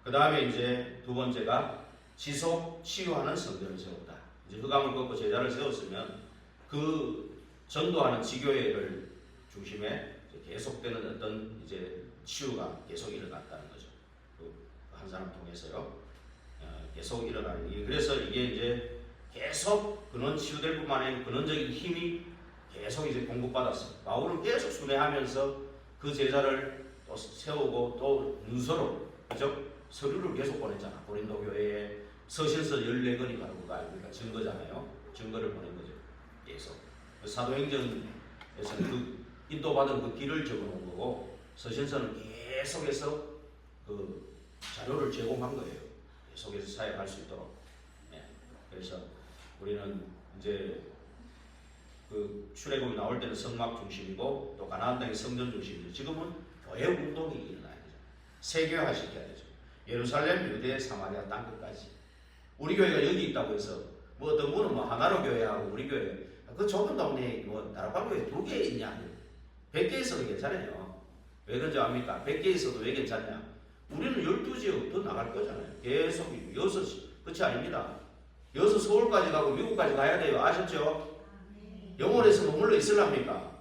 그 다음에 이제 두 번째가 지속 치유하는 성전을 세웠다. 이제 흑암을 꺾고 제자를 세웠으면 그 전도하는 지교회를 중심에 계속되는 어떤 이제 치유가 계속 일어났다는 거죠. 한 사람 통해서요. 계속 일어나는 게, 그래서 이게 이제 계속 근원 치유될 뿐만 아니라 근원적인 힘이 계속 이제 공급받았어요. 바울은 계속 순회하면서 그 제자를 또 세우고 또 문서로, 그죠? 서류를 계속 보냈잖아. 고린도 교회에 서신서 14권이 바로 그거 아닙니까? 증거잖아요. 증거를 보낸 거죠. 계속. 사도행전에서는 그 인도받은 그 길을 적어 놓은 거고, 서신서는 계속해서 그 자료를 제공한 거예요. 계속해서 사역할 수 있도록. 예. 그래서 우리는 이제 그 출애굽이 나올 때는 성막 중심이고 또 가나안 땅이 성전 중심이죠. 지금은 교회 운동이 일어나야 되죠. 세계화 시켜야 되죠. 예루살렘, 유대, 사마리아 땅 끝까지. 우리 교회가 여기 있다고 해서 뭐 어떤 분은 뭐 하나로 교회하고 우리 교회 그 좁은 동네에 뭐 다락방 교회 2개 있냐? 100개 있어도 괜찮아요. 왜 그런지 압니까? 100개 있어도 왜 괜찮냐? 우리는 12지역 더 나갈 거잖아요. 계속 6시. 그렇지 아닙니다. 여기서 서울까지 가고 미국까지 가야 돼요. 아셨죠? 영월에서 머물러 있으랍니까?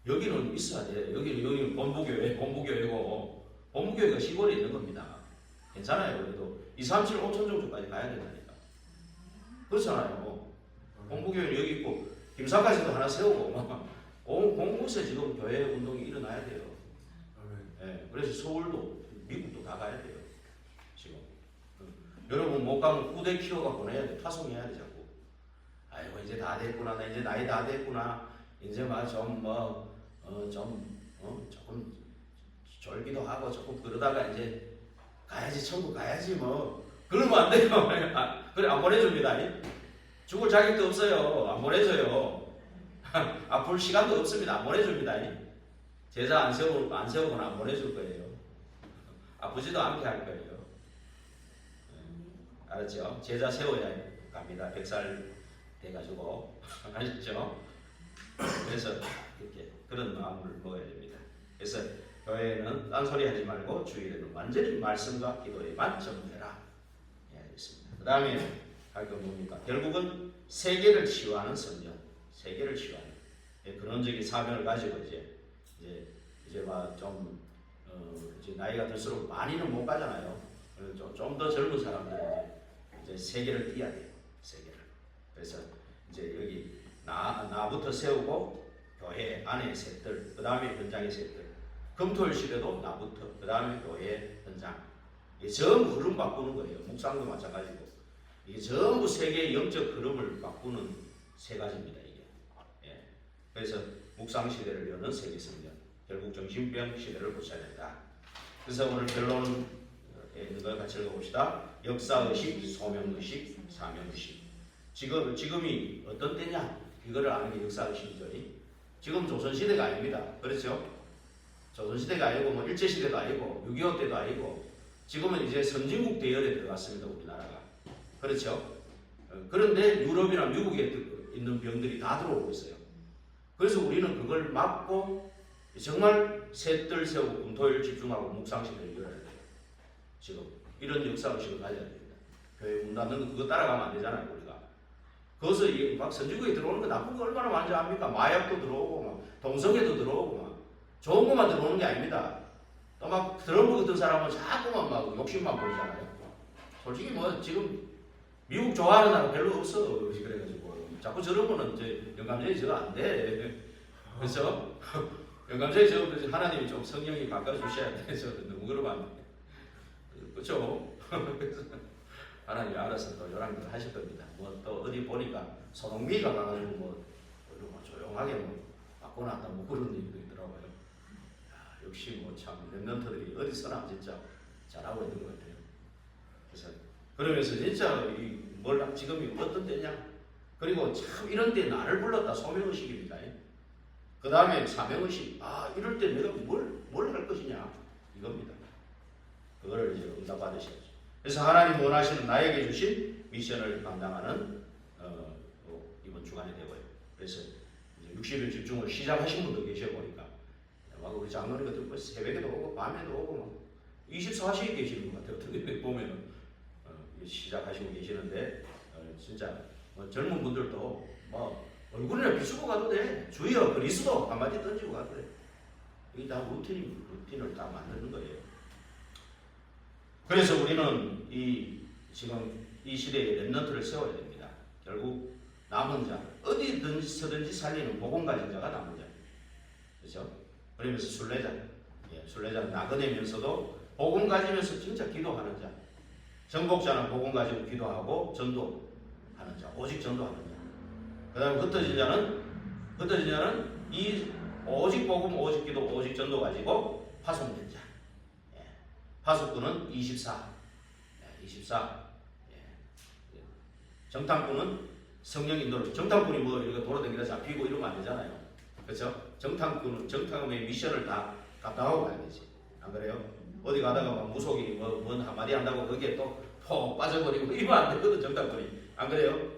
여기는 있어야 돼. 여기는 본부교회고 본부교회가 시골에 있는 겁니다. 괜찮아요. 그래도 2, 3, 7, 5천 정도까지 가야 된다니까. 그렇잖아요. 본부교회는 여기 있고 김사까지도 하나 세우고 온 곳에 지금 교회 운동이 일어나야 돼요. 네, 그래서 서울도 미국도 다 가야 돼요. 지금 여러분 못 가면 후대 키워가 보내야 돼. 파송해야 돼 자꾸. 아이고 이제 다 됐구나. 나 이제 나이 다 됐구나. 이제 조금 졸기도 하고 조금 그러다가 이제 가야지 천국 가야지 뭐. 그러면 안 돼요. 그래 안 보내줍니다. 죽을 자격도 없어요. 안 보내줘요. 아플 시간도 없습니다. 안 보내줍니다. 제자 안 세우거나 안 보내줄 거예요. 아프지도 않게 할 거예요. 알았죠? 제자 세워야 갑니다. 100살 돼가지고 아셨죠? 그래서 이렇게 그런 마음을 먹어야 됩니다. 그래서 교회는 딴소리 하지 말고 주일에는 완전히 말씀과 기도에만 전부해라. 예, 알겠습니다. 그 다음에 할 건 뭡니까? 결국은 세계를 치유하는 성전, 세계를 치유하는 예, 근원적인 사명을 가지고 이제 막좀 이제 나이가 들수록 많이는 못 가잖아요. 좀 더 젊은 사람들은 이제 세계를 뛰어야 돼요. 세계를. 그래서 이제 여기 나부터 세우고 교회 안에 셋들, 그 다음에 현장의 셋들. 금토일 시대도 나부터, 그 다음에 교회 현장. 이게 전부 흐름 바꾸는 거예요. 묵상도 마찬가지고. 이게 전부 세계의 영적 흐름을 바꾸는 세 가지입니다. 이게. 예. 그래서 묵상 시대를 여는 세계 성전. 결국 정신병 시대를 고쳐야 된다. 그래서 오늘 결론에 있는 걸 같이 읽어봅시다. 역사의식, 소명의식, 사명의식. 지금이 어떤 때냐? 이거를 아는 게 역사의식이죠. 지금 조선시대가 아닙니다. 그렇죠? 조선시대가 아니고 뭐 일제시대도 아니고 6.25 때도 아니고 지금은 이제 선진국 대열에 들어갔습니다. 우리나라가. 그렇죠? 그런데 유럽이나 미국에 있는 병들이 다 들어오고 있어요. 그래서 우리는 그걸 막고 정말 셋들 세우고 금토일 집중하고 묵상시대를 열어야 돼요. 지금 이런 역사의식을 가져야 됩니다. 교회 문 닫는 거 그거 따라가면 안 되잖아요. 우리가. 거기서 막 선진국에 들어오는 거 나쁜 거 얼마나 많은지 압니까? 마약도 들어오고 막 동성애도 들어오고 막 좋은 것만 들어오는 게 아닙니다. 또 막 트럼프 같은 사람은 자꾸만 막 욕심만 보이잖아요. 솔직히 뭐 지금 미국 좋아하는 나라 별로 없어. 그래가지고 자꾸 저런 거는 이제 영감쟁이 저거 안 돼. 그래서 영감쟁이 저거 하나님이 좀 성령이 바꿔주셔야 돼. 저 너무 그러면 안 돼. 그렇죠? 하나님이 알아서 또 이런 걸 하실 겁니다. 뭐 또 어디 보니까 손흥민이가 가가지고 뭐 조용하게 뭐 바꿔놨다 뭐 그런 얘기도 있더라고요. 야, 역시 뭐 참 랩런트들이 어디서나 진짜 잘하고 있는 것 같아요. 그래서 그러면서 진짜 지금이 어떤 때냐? 그리고 참 이런 때 나를 불렀다 소명의식입니다. 그 다음에 사명의식. 이럴 때 내가 뭘 할 것이냐 이겁니다. 그거를 이제 응답 받으셔야죠. 그래서 하나님 원하시는 나에게 주신 미션을 감당하는 이번 주간이 되고요. 그래서 이제 60일 집중을 시작하신 분도 계셔 보니까 막 우리 장로님 같은 거 새벽에도 오고 밤에도 오고 막 24시에 계시는 것 같아요. 어떻게 보면은 시작하시고 계시는데 진짜 뭐 젊은 분들도 뭐 얼굴이나 비추고 가도 돼. 주여 그리스도 한마디 던지고 가도 돼. 이게 다 루틴을 다 만드는 거예요. 그래서 우리는 지금 이 시대에 랩런트를 세워야 됩니다. 결국 남은 자, 어디든지 살리는 복음 가진 자가 남은 자. 그렇죠? 그러면서 순례자. 순례자는 나그네면서도 복음 가지면서 진짜 기도하는 자. 정복자는 복음 가지고 기도하고 전도하는 자. 오직 전도하는 자. 그 다음에 흩어진 자는 이 오직 복음, 오직 기도, 오직 전도 가지고 파송된 자. 파수꾼은 24. 정탐꾼은 성령 인도를. 정탐꾼이 뭐 이렇게 돌아다니다 잡히고 이러면 안 되잖아요. 그렇죠? 정탐꾼은 정탐의 미션을 다 감당하고 가야 되지. 안 그래요? 어디 가다가 막 무속이 뭔 한마디 한다고 거기에 또 푹 빠져버리고 이러면 안 되거든. 정탐꾼이. 안 그래요?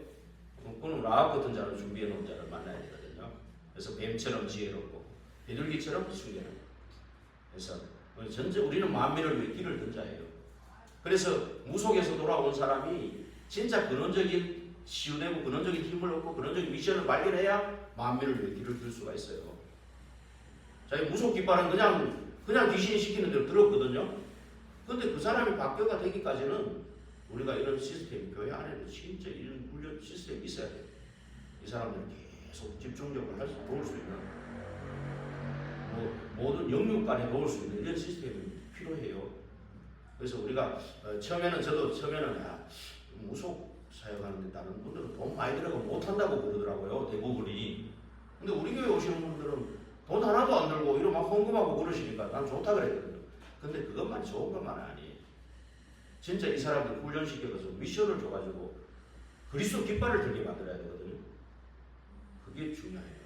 그는 라합 같은 자를 준비해 놓은 자를 만나야 되거든요. 그래서 뱀처럼 지혜롭고 비둘기처럼 순결하고. 그래서 전체 우리는 만민을 위해 길을 든 자예요. 그래서 무속에서 돌아온 사람이 진짜 근원적인 치유되고 근원적인 힘을 얻고 근원적인 미션을 발견해야 만민을 위해 길을 들 수가 있어요. 자기 무속 깃발은 그냥 귀신이 시키는 대로 들었거든요. 근데 그 사람이 바뀌어가 되기까지는 우리가 이런 시스템, 교회 안에는 진짜 이런 훈련 시스템이 있어야 돼요. 이 사람들은 계속 집중력을 도울 수 있는 모든 영육간에 도울 수 있는 이런 시스템이 필요해요. 그래서 우리가 처음에는 무속 사역하는데 다른 분들은 돈 많이 들어가 못한다고 그러더라고요. 대부분이. 근데 우리 교회 오시는 분들은 돈 하나도 안 들고 이러면 막 헌금하고 그러시니까 난 좋다 그랬거든요. 근데 그것만 좋은 것만 아니에요. 진짜 이 사람들 훈련시켜서 미션을 줘가지고 그리스도 깃발을 들게 만들어야 되거든요. 그게 중요해요.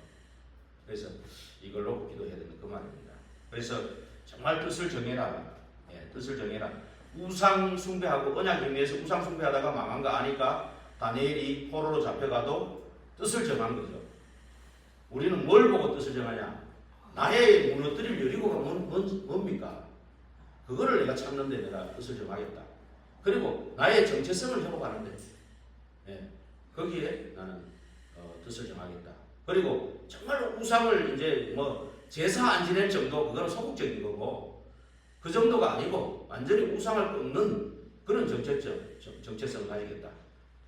그래서 이걸로 기도해야 되는 그 말입니다. 그래서 정말 뜻을 정해라. 뜻을 정해라. 우상 숭배하고 언약에 의해서 우상 숭배하다가 망한 거 아니까 다니엘이 포로로 잡혀가도 뜻을 정한 거죠. 우리는 뭘 보고 뜻을 정하냐? 나의 무너뜨릴 여리고가 뭡니까? 그거를 내가 찾는데 내가 뜻을 정하겠다. 그리고 나의 정체성을 회복하는데 거기에 나는 뜻을 정하겠다. 그리고 정말로 우상을 이제 뭐 제사 안 지낼 정도, 그거는 소극적인 거고, 그 정도가 아니고 완전히 우상을 끊는 그런 정체성을 가지겠다.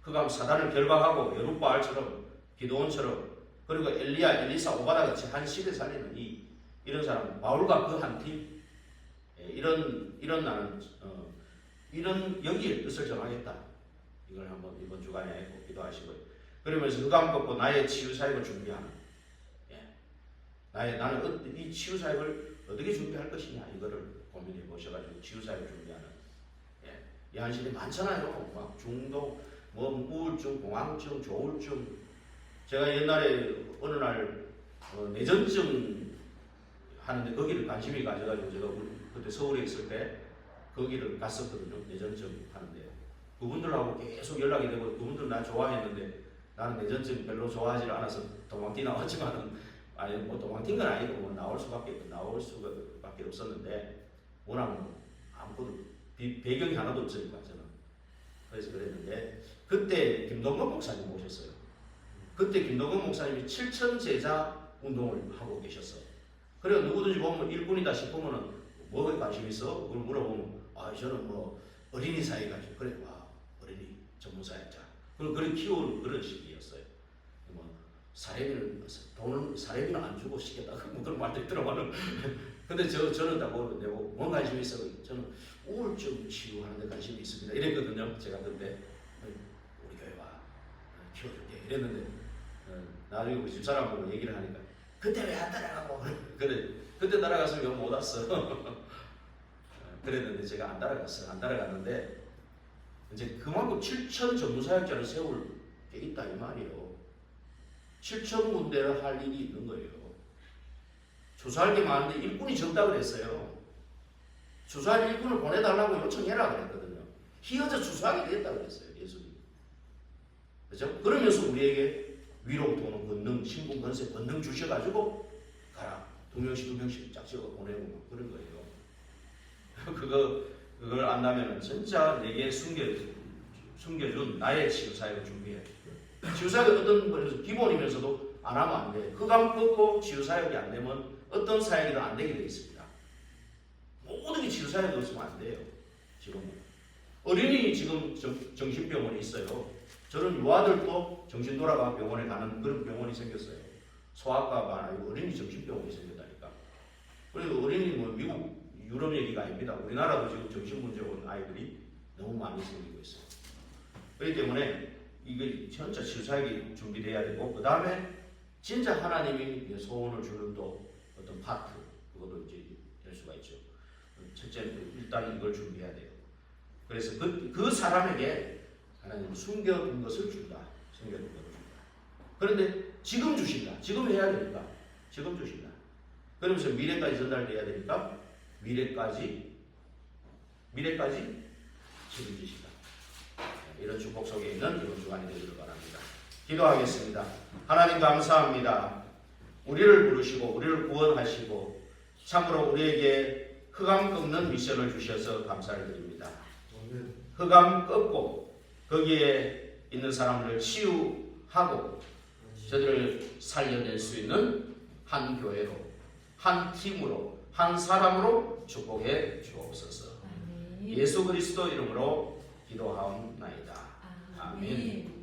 그가 사단을 결박하고 여룻바알처럼 기도원처럼, 그리고 엘리야, 엘리사, 오바다 같이 한 시대 살리는 이런 사람, 바울과 그 한 팀, 이런 나는 이런 여기에 뜻을 정하겠다. 이걸 한번 이번 주간에 꼭 기도하시고요. 그러면서 흑암 걷고 나의 치유 사역을 준비하는, 나는 이 치유 사역을 어떻게 준비할 것이냐, 이거를 고민해 보셔가지고 치유 사역을 준비하는. 이 한실이 많잖아요. 막 중독, 뭐 우울증, 공황증, 조울증. 제가 옛날에 어느 날 내전증 하는데 거기를 관심이 가져가지고 제가 그때 서울에 있을 때 거기를 갔었거든요. 내전증 하는데 그분들하고 계속 연락이 되고, 그분들 나 좋아했는데 나는 내전증 별로 좋아하지 않아서 도망뛰 나왔지만은, 아니 뭐 도망뛴 건 아니고 뭐 나올 수밖에 없었는데, 워낙 아무것도 배경이 하나도 없으니까 저는. 그래서 그랬는데 그때 김동건 목사님 오셨어요. 그때 김동건 목사님이 7천 제자 운동을 하고 계셨어. 그래 누구든지 보면 일꾼이다 싶으면은 뭐에 관심 있어? 그걸 물어보면 저는 뭐 어린이 사회 가지고, 그래 어린이 전문사역자. 그걸 키우는 그런 시기였어요. 뭐 사례비는 안 주고 시켰다. 뭐 그런 말도 있더라고요. 근데 저는 다 모르고 뭔 관심이 있어? 저는 우울증 치유하는 데 관심이 있습니다. 이랬거든요. 제가 그때 우리 교회 와 키워줄게 이랬는데, 나중에 우리 집사람하고 얘기를 하니까 그때 왜 안 따라가고 그래, 그때 따라갔으면 여기 못 왔어. 그랬는데 제가 안 따라갔는데 이제 그만큼 7천 전무사역자를 세울 게 있다 이 말이에요. 7천 군데를 할 일이 있는 거예요. 추수할 게 많은데 일꾼이 적다 그랬어요. 추수할 일꾼을 보내달라고 요청해라 그랬거든요. 희어져 추수하게 되었다 그랬어요. 예수님. 그렇죠? 그러면서 우리에게 위로부터 오는 권능, 신분, 권세, 권능 주셔가지고 가라. 2명씩 짝 지어 보내고 그런 거예요. 그걸 안다면은 진짜 내게 숨겨준 나의 치유사역을 준비해. 치유사역은 어떤 거에서 기본이면서도 안 하면 안 돼. 흑암 걷고 치유사역이 안 되면 어떤 사역이든 안 되게 되어 있습니다. 모든 게 치유사역이 없으면 안 돼요. 지금 어린이 지금 정신병원에 있어요. 저는 유아들도 정신 돌아가 병원에 가는 그런 병원이 생겼어요. 소아과가 아니고 어린이 정신병원이 생겼다니까. 그리고 어린이 뭐 미국, 유럽 얘기가 아닙니다. 우리나라도 지금 정신 문제 온 아이들이 너무 많이 생기고 있어요. 그렇기 때문에 이게 진짜 치유사역이 준비돼야 되고, 그 다음에 진짜 하나님이 소원을 주는 또 어떤 파트, 그것도 이제 될 수가 있죠. 첫째는 일단 이걸 준비해야 돼요. 그래서 그 사람에게 하나님은 숨겨둔 것을 준다. 숨겨둔 것을 준다. 그런데 지금 주신다. 지금 해야 되니까 지금 주신다. 그러면서 미래까지 전달돼야 되니까 미래까지 지금 주신다. 이런 축복 속에 있는 이번 주간이 되기를 바랍니다. 기도하겠습니다. 하나님 감사합니다. 우리를 부르시고 우리를 구원하시고 참으로 우리에게 흑암 꺾는 미션을 주셔서 감사를 드립니다. 흑암 꺾고 거기에 있는 사람들을 치유하고 저들을 살려낼 수 있는 한 교회로, 한 팀으로, 한 사람으로 축복해 주옵소서. 예수 그리스도 이름으로 기도하옵나이다. 아멘.